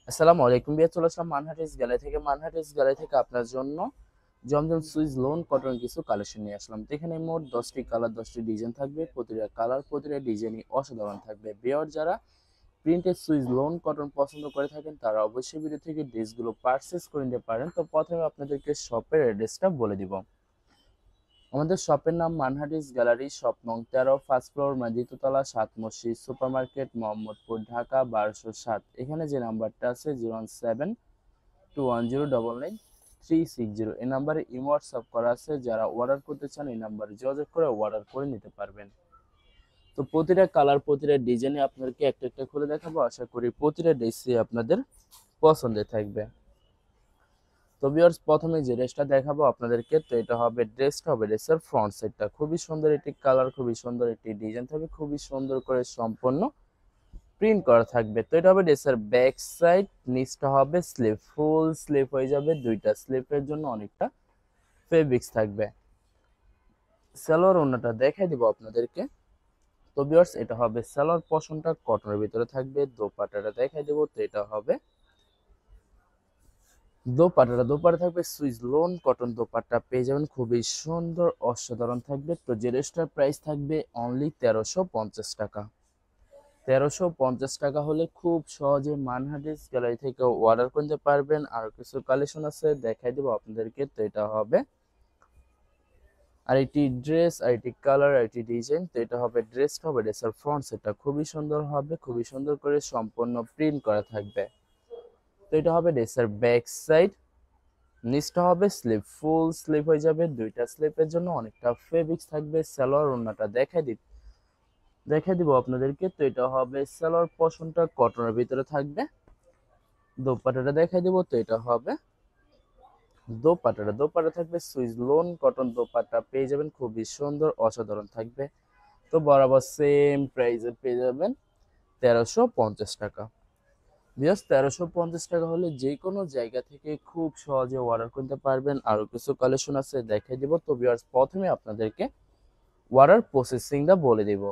আসসালামু আলাইকুম বিয়া, চলে আসলাম মানহাটিস গ্যালারি থেকে। মানহাটিস গ্যালারি থেকে আপনার জন্য জমজম সুইস লোন কটন কিছু কালেকশন নিয়ে আসলাম। তো এখানে মোট 10টি কালার, 10টি ডিজাইন থাকবে। প্রতিটা কালার, প্রতিটা ডিজাইনই অসাধারণ থাকবে। বিয়ার যারা প্রিন্টেড সুইস লোন কটন পছন্দ করে থাকেন তারা অবশ্যই ভিডিও থেকে ড্রেসগুলো পারচেস করে নিতে পারেন। তো প্রথমে আপনাদেরকে শপের অ্যাড্রেসটা বলে দিব। আমাদের শপের নাম মানহাটিস গ্যালারি, শপ নং 13, ফার্স্ট ফ্লোর, দ্বিতীয়তলা, 7 মসজিদ সুপার মার্কেট, মোহাম্মদপুর, ঢাকা 1207। এখানে যে নাম্বারটা আছে 01721099360, এই নাম্বারে ইমো হোয়াটসঅ্যাপ করা আছে। যারা অর্ডার করতে চান এই নাম্বারে যোগাযোগ করে অর্ডার করে নিতে পারবেন। তো প্রতিটা কালার, প্রতিটা ডিজাইনে আপনাদেরকে একটা একটা খুলে দেখাবো। আশা করি প্রতিটা ড্রেসই আপনাদের পছন্দের থাকবে। তো ভিউয়ার্স, প্রথমে যে ড্রেসটা দেখাবো আপনাদেরকে, তো এটা হবে ড্রেসের ফ্রন্ট সাইডটা খুবই সুন্দর একটি কালার, খুবই সুন্দর একটি ডিজাইন থাকবে, খুবই সুন্দর করে সম্পূর্ণ প্রিন্ট করা থাকবে। তো এটা হবে ড্রেসের ব্যাক সাইড, নিচটা হবে স্লিভ, ফুল স্লিভ হয়ে যাবে। দুইটা স্লিভের জন্য অনেকটা ফেব্রিক্স থাকবে। সালোয়ার ওড়নাটা দেখাই দিব আপনাদেরকে। তো ভিউয়ার্স, এটা হবে সালোয়ার পশনটা কটনের ভিতরে থাকবে। দোপাট্টাটা দেখাই দেব। তো এটা হবে দোপাট্টা থাকবে সুইস লোন কটন দোপাট্টা পেয়ে যাবেন, খুবই সুন্দর অসাধারণ থাকবে। তো যে ড্রেসটার প্রাইস থাকবে অনলি 1350 টাকা। 1350 টাকা হলে খুব সহজে মানহাটিস গ্যালারি থেকে অর্ডার করতে পারবেন। আর কিছু কালেকশন আছে দেখাই দেবো আপনাদেরকে। তো এটা হবে আর এটি ড্রেস, আর এটি কালার, আর এটি ডিজাইন। তো এটা হবে ড্রেসটা হবে ড্রেসের ফ্রন্ট সেটটা খুবই সুন্দর হবে, খুবই সুন্দর করে সম্পূর্ণ প্রিন্ট করা থাকবে। তো এটা হবে ড্রেসের ব্যাক সাইড, নিচটা হবে স্লিভ, ফুল স্লিভ হয়ে যাবে। দুইটা স্লিভের জন্য অনেকটা ফেব্রিক্স থাকবে। সালোয়ার ওড়নাটা দেখাই দিব আপনাদেরকে। তো এটা হবে সালোয়ার পশনটা কটনের ভিতরে থাকবে। দোপাট্টাটা দেখাই দিব। তো এটা হবে দোপাট্টা থাকবে সুইস লোন কটন দোপাট্টা পেয়ে যাবেন, খুবই সুন্দর অসাধারণ থাকবে। তো বরাবর সেম প্রাইসে পেয়ে যাবেন 1350 টাকা। বিয়াস 1350 টাকা হলে যে কোনো জায়গা থেকে খুব সহজে অর্ডার করতে পারবেন। আরো কিছু কালেকশন আছে দেখাই দিব। তো বিয়ার্স, প্রথমে আপনাদেরকে অর্ডার প্রসেসিংটা বলে দিব।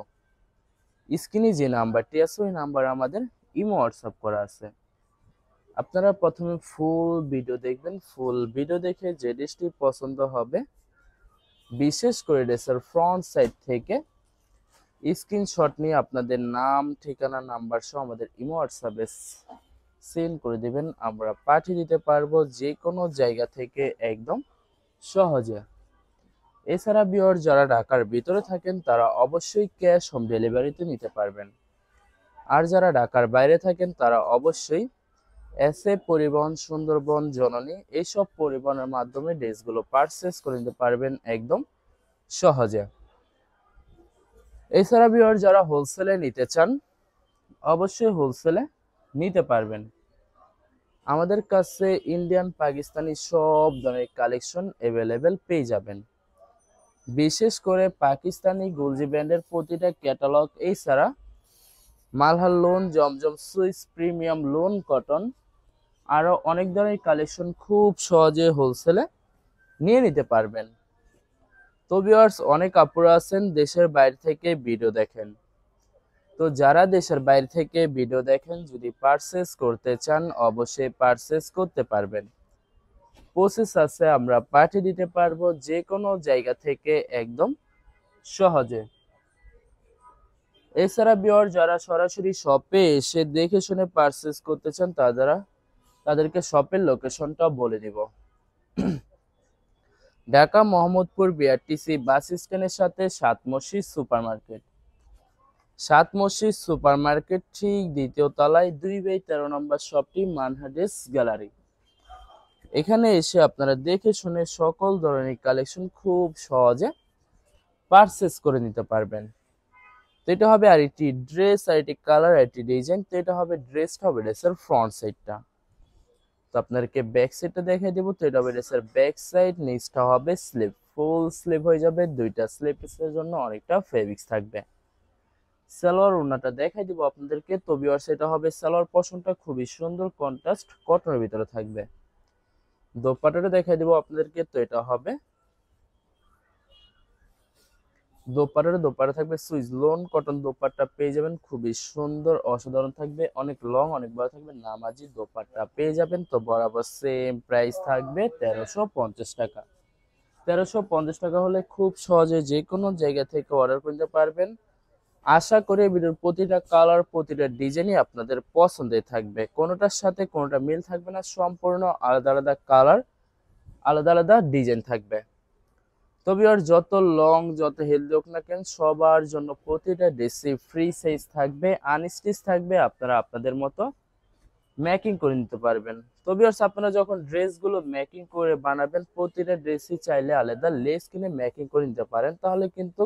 স্ক্রিনে যে নাম্বারটি আছে ওই নাম্বার আমাদের ইমো হোয়াটসঅ্যাপ করা আছে। আপনারা প্রথমে ফুল ভিডিও দেখবেন। ফুল ভিডিও দেখে যে ড্রেসটি পছন্দ হবে, বিশেষ করে ড্রেসের ফ্রন্ট সাইড থেকে স্ক্রিনশট নিয়ে আপনাদের নাম, ঠিকানা, নাম্বার সহ আমাদের ইমো হোয়াটসঅ্যাপে সেন্ড করে দিবেন। আমরা পাঠিয়ে দিতে পারবো যে কোনো জায়গা থেকে একদম সহজে। এছাড়া ভিউয়ার যারা ঢাকার ভিতরে থাকেন তারা অবশ্যই ক্যাশ হোম ডেলিভারিতে নিতে পারবেন। আর যারা ঢাকার বাইরে থাকেন তারা অবশ্যই এসএ পরিবহন, সুন্দরবন, জননী এইসব পরিবহনের মাধ্যমে ড্রেসগুলো পারচেস করে নিতে পারবেন একদম সহজে। এছাড়া ভিউয়ার যারা হোলসেলে নিতে চান অবশ্যই হোলসেলে নিতে পারবেন। আমাদের কাছে ইন্ডিয়ান, পাকিস্তানি সব ধরনের কালেকশন অ্যাভেলেবেল পেয়ে যাবেন। বিশেষ করে পাকিস্তানি গুলজি ব্র্যান্ডের প্রতিটা ক্যাটালগ, এছাড়া মালহার লোন, জমজম সুইস, প্রিমিয়াম লোন কটন, আরো অনেক ধরনের কালেকশন খুব সহজে হোলসেলে নিয়ে নিতে পারবেন। তো ভিউয়ার্স, অনেক আপুরা আছেন দেশের বাইরে থেকে ভিডিও দেখেন। তো যারা দেশের বাইরে থেকে ভিডিও দেখেন যদি পারচেস করতে চান অবশ্যই পারচেস করতে পারবেন। প্রসেস আছে, আমরা পাঠিয়ে দিতে পারবো যে কোনো জায়গা থেকে একদম সহজে। এছাড়া ভিউয়ার যারা সরাসরি শপে এসে দেখে শুনে পারচেস করতে চান তাদেরকে শপের লোকেশনটা বলে দিব। ঢাকা মোহাম্মদপুর বিআরটিসি বাস স্ট্যান্ডের সাথে 7 মসজিদ সুপার মার্কেট। 7 মসজিদ সুপার মার্কেট ঠিক দ্বিতীয় তলায় 2/13 নম্বর শপটি মানহাটিস গ্যালারি। এখানে এসে আপনারা দেখে শুনে সকল ধরনের কালেকশন খুব সহজে পারচেস করে নিতে পারবেন। তো এটা হবে আর একটি ড্রেস, আর একটি কালার, আর একটি ডিজাইন। তো এটা হবে ড্রেসটা হবে ড্রেসের ফ্রন্ট সাইডটা। তো আপনাদেরকে ব্যাক সাইডটা দেখাই দেবো। তো এটা হবে ড্রেসের ব্যাক সাইড, নিচটা হবে স্লিভ, ফুল স্লিভ হয়ে যাবে। দুইটা স্লিভের জন্য অনেকটা ফেব্রিক্স থাকবে। সালোয়ার ওড়নাটা দেখাই দিব আপনাদেরকে। তো ভিউয়ার্স, এটা হবে সালোয়ার পশনটা খুবই সুন্দর কন্ট্রাস্ট কটনের ভিতরে থাকবে। দোপাট্টাটা দেখাই দিব আপনাদেরকে। তো এটা হবে দোপাট্টা থাকবে সুইস লোন কটন দোপাট্টা পেয়ে যাবেন, খুবই সুন্দর অসাধারণ থাকবে, অনেক লং অনেক বড় থাকবে, নামাজি দোপাট্টা পেয়ে যাবেন। তো বরাবর সেম প্রাইস থাকবে 1350 টাকা। 1350 টাকা হলে খুব সহজে যে কোনো জায়গা থেকে অর্ডার করতে পারবেন। আশা করি ভিডিওর প্রতিটা কালার প্রতিটা ডিজাইনই আপনাদের পছন্দের থাকবে, কোনোটার সাথে কোনোটা মিল থাকবে না, সম্পূর্ণ আলাদা আলাদা কালার আলাদা আলাদা ডিজাইন থাকবে। তবে আর যত লং যত হেলদি হোক না কেন সবার জন্য প্রতিটা ড্রেসই ফ্রি সাইজ থাকবে, আনস্টিচ থাকবে, আপনারা আপনাদের মতো মেকিং করে নিতে পারবেন। তবে আর আপনারা যখন ড্রেসগুলো মেকিং করে বানাবেন প্রতিটা ড্রেসই চাইলে আলাদা লেস কিনে মেকিং করে নিতে পারেন, তাহলে কিন্তু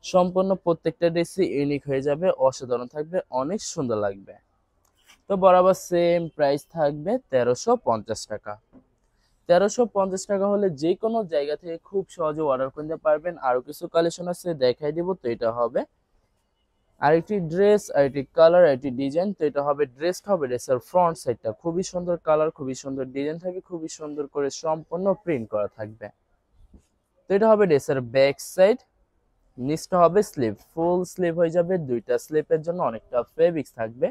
সম্পূর্ণ প্রত্যেকটা ড্রেসই ইউনিক হয়ে যাবে, অসাধারণ থাকবে, অনেক সুন্দর লাগবে। তো বরাবর সেম প্রাইস থাকবে 1350 টাকা। 1350 টাকা হলে যে কোনো জায়গা থেকে খুব সহজে অর্ডার করতে পারবেন। আরো কিছু কালেকশন আছে দেখাই দিব। তো এটা হবে আরেকটি ড্রেস, আরেকটি কালার, আরেকটি ডিজাইন। তো এটা হবে ড্রেসের ফ্রন্ট সাইডটা খুবই সুন্দর কালার, খুবই সুন্দর ডিজাইন থাকবে, খুবই সুন্দর করে সম্পূর্ণ প্রিন্ট করা থাকবে। তো এটা হবে ড্রেসের ব্যাক সাইড, নিচটা হবে স্লিভ, ফুল স্লিভ হয়ে যাবে, দুইটা স্লিপের জন্য অনেকটা ফেব্রিক্স থাকবে।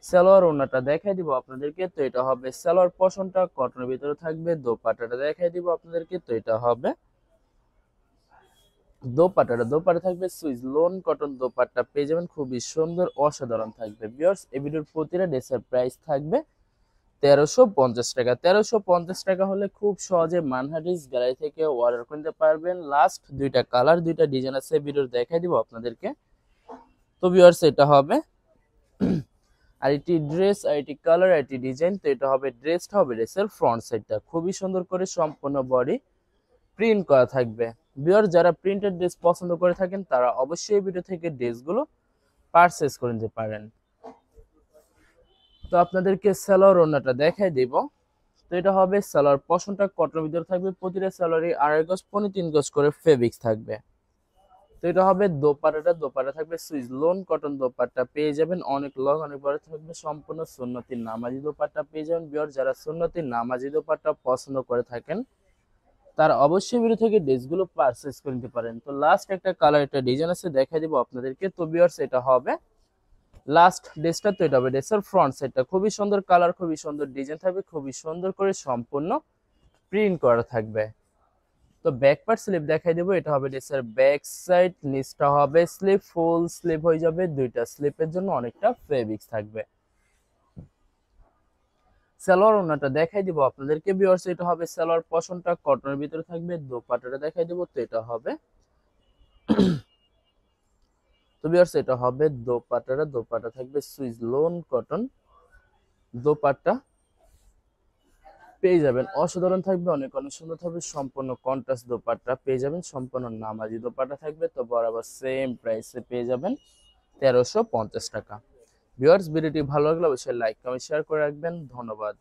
সালোয়ার ওড়নাটা দেখাই দিব আপনাদেরকে। তো এটা হবে সালোয়ার পশনটা কটনের ভিতরে থাকবে। দোপাট্টাটা দেখাই দিব আপনাদেরকে। তো এটা হবে দোপাট্টা থাকবে সুইস লোন কটন দোপাট্টা পেয়ে যাবেন, খুবই সুন্দর অসাধারণ থাকবে। ভিউয়ার্স এই ভিডিওর প্রতিটা ড্রেসের প্রাইস থাকবে 1350 টাকা। 1350 টাকা হলে খুব সহজে মানহাটিস গ্যালারি থেকে অর্ডার করতে পারবেন। লাস্ট দুইটা কালার দুইটা ডিজাইন আছে, ভিডিও দেখাই দিব আপনাদেরকে। তো ভিউয়ার্স এটা হবে আর এটি ড্রেস, আর এটি কালার, আর এটি ডিজাইন। তো এটা হবে ড্রেসের ফ্রন্ট সাইডটা খুবই সুন্দর করে সম্পূর্ণ বডি প্রিন্ট করা থাকবে। ভিউয়ার যারা প্রিন্টেড ড্রেস পছন্দ করে থাকেন তারা অবশ্যই ভিডিও থেকে ড্রেসগুলো পারচেজ করে নিতে পারেন। তো আপনাদেরকে সালোয়ার ওড়নাটা দেখাই দিব। তো এটা হবে সালোয়ার পশনটা কটনের ভিতরে থাকবে, প্রতিটা সালোয়ারে 2.5 গজ 3 গজ করে ফেব্রিক্স থাকবে। তো এটা হবে দোপাট্টা থাকবে সুইস লোন কটন দোপাট্টা পেয়ে যাবেন, অনেক লং অনেক বড় থাকবে, সম্পূর্ণ সুন্নতি নামাজি দোপাট্টা পেয়ে যাবেন। ভিউয়ার যারা সুন্নতি নামাজি দোপাট্টা পছন্দ করে থাকেন তারা অবশ্যই ভিডিও থেকে ড্রেসগুলো পারচেজ করে নিতে পারেন। তো লাস্ট একটা কালার একটা ডিজাইন আছে দেখাই দিব আপনাদেরকে। তো ভিউয়ার্স এটা হবে লাস্ট ড্রেসটা। তো এটা হবে ড্রেসের ফ্রন্ট সাইডটা খুবই সুন্দর কালার, খুবই সুন্দর ডিজাইন থাকবে, খুবই সুন্দর করে সম্পূর্ণ প্রিন্ট করা থাকবে। তো ব্যাক পার্ট স্লিপ দেখাই দেবো। এটা হবে ড্রেসের ব্যাক সাইড, নিচটা হবে স্লিপ, ফুল স্লিপ হয়ে যাবে, দুইটা স্লিপের জন্য অনেকটা ফেব্রিক্স থাকবে। সালোয়ার ওড়নাটা দেখাই দিব আপনাদেরকে। ভিউয়ার্স এটা হবে সালোয়ার পশনটা কটনের ভিতরে থাকবে। দোপাট্টাটা দেখাই দেবো। তো এটা হবে তো ভিউয়ার্স এটা হবে দোপাট্টা থাকবে সুইস লোন কটন দোপাট্টা পেয়ে যাবেন, অসাধারণ থাকবে, অনেক অনেক সুন্দর থাকবে, সম্পূর্ণ কন্ট্রাস্ট দোপাট্টা পেয়ে যাবেন, সম্পূর্ণ নামাজি দোপাট্টা থাকবে। তো বরাবর সেম প্রাইসে পেয়ে যাবেন 1350 টাকা। ভিউয়ার্স ভিডিওটি ভালো লাগলে অবশ্যই লাইক কমেন্ট শেয়ার করে রাখবেন। ধন্যবাদ।